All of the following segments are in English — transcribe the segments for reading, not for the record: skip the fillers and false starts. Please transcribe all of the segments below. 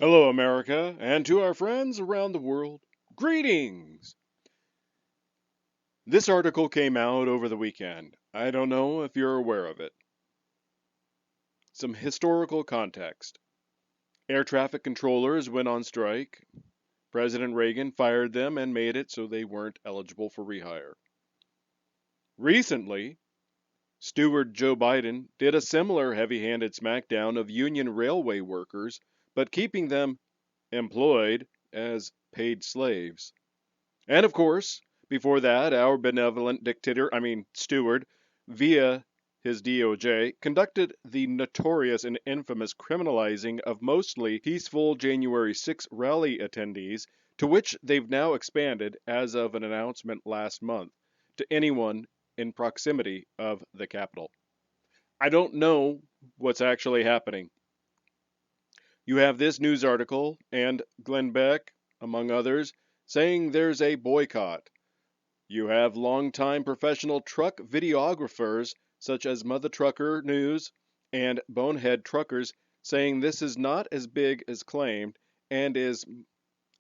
Hello, America, and to our friends around the world, greetings! This article came out over the weekend. I don't know if you're aware of it. Some historical context. Air traffic controllers went on strike. President Reagan fired them and made it so they weren't eligible for rehire. Recently, Steward Joe Biden did a similar heavy handed smackdown of union railway workers, but keeping them employed as paid slaves. And of course, before that, our benevolent steward, via his DOJ, conducted the notorious and infamous criminalizing of mostly peaceful January 6 rally attendees, to which they've now expanded, as of an announcement last month, to anyone in proximity of the Capitol. I don't know what's actually happening. You have this news article and Glenn Beck, among others, saying there's a boycott. You have longtime professional truck videographers such as Mother Trucker News and Bonehead Truckers saying this is not as big as claimed and is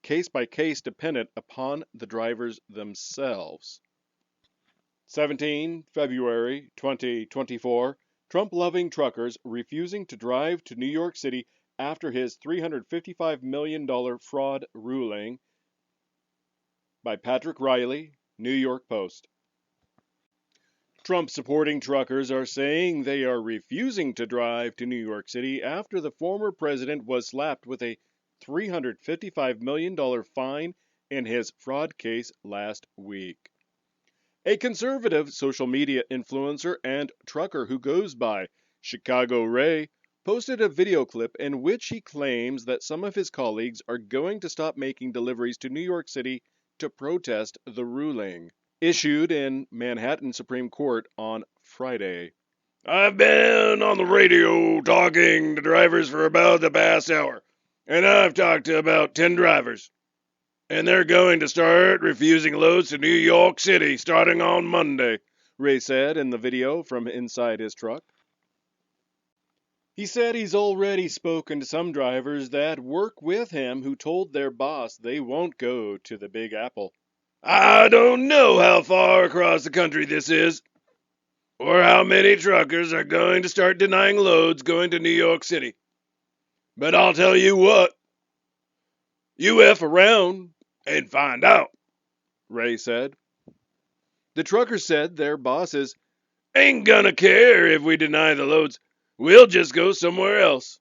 case by case dependent upon the drivers themselves. 17 February 2024. Trump-loving truckers refusing to drive to New York City after his $355 million fraud ruling, by Patrick Riley, New York Post. Trump-supporting truckers are saying they are refusing to drive to New York City after the former president was slapped with a $355 million fine in his fraud case last week. A conservative social media influencer and trucker who goes by Chicago Ray posted a video clip in which he claims that some of his colleagues are going to stop making deliveries to New York City to protest the ruling, issued in Manhattan Supreme Court on Friday. I've been on the radio talking to drivers for about the past hour, and I've talked to about 10 drivers. And they're going to start refusing loads to New York City starting on Monday, Ray said in the video from inside his truck. He said he's already spoken to some drivers that work with him who told their boss they won't go to the Big Apple. I don't know how far across the country this is, or how many truckers are going to start denying loads going to New York City. But I'll tell you what, you F around and find out, Ray said. The truckers said their bosses ain't gonna care if we deny the loads. We'll just go somewhere else.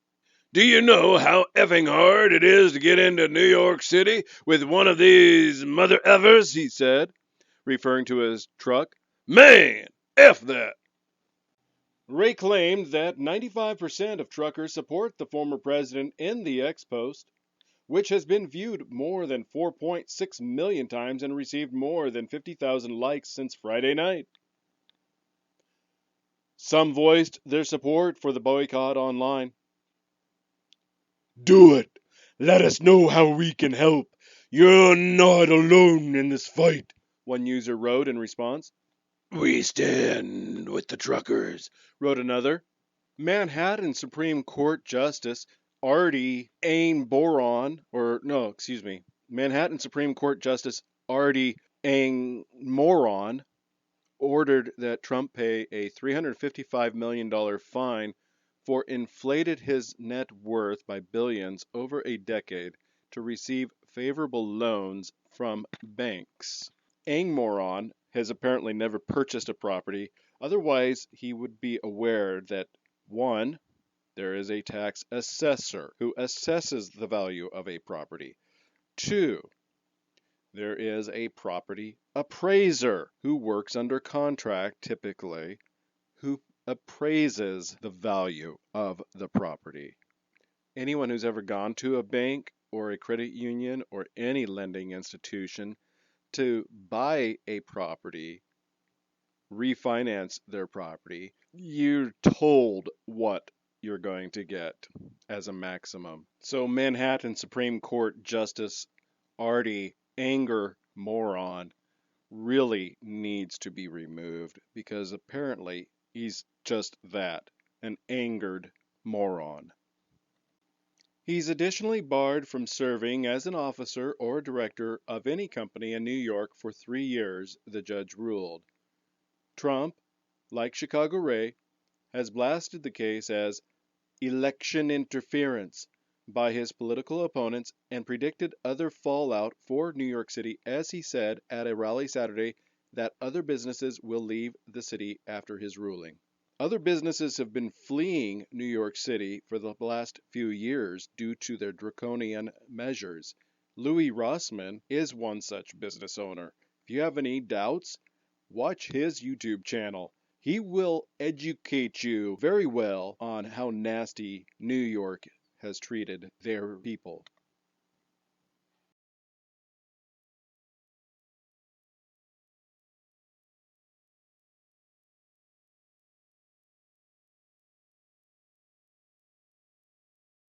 Do you know how effing hard it is to get into New York City with one of these mother effers? He said, referring to his truck. Man, F that. Ray claimed that 95% of truckers support the former president in the X post, which has been viewed more than 4.6 million times and received more than 50,000 likes since Friday night. Some voiced their support for the boycott online. Do it! Let us know how we can help. You're not alone in this fight, one user wrote in response. We stand with the truckers, wrote another. Manhattan Supreme Court Justice Manhattan Supreme Court Justice Artie Moron ordered that Trump pay a $355 million fine for inflated his net worth by billions over a decade to receive favorable loans from banks. Moron has apparently never purchased a property, otherwise he would be aware that 1. There is a tax assessor who assesses the value of a property. 2. There is a property appraiser who works under contract typically, who appraises the value of the property. Anyone who's ever gone to a bank or a credit union or any lending institution to buy a property, refinance their property, you're told what you're going to get as a maximum. So Manhattan Supreme Court Justice Artie Moron really needs to be removed because apparently he's just that, an angered moron. He's additionally barred from serving as an officer or director of any company in New York for 3 years, the judge ruled. Trump, like Chicago Ray, has blasted the case as election interference by his political opponents and predicted other fallout for New York City as he said at a rally Saturday that other businesses will leave the city after his ruling. Other businesses have been fleeing New York City for the last few years due to their draconian measures. Louis Rossman is one such business owner. If you have any doubts, watch his YouTube channel. He will educate you very well on how nasty New York has treated their people.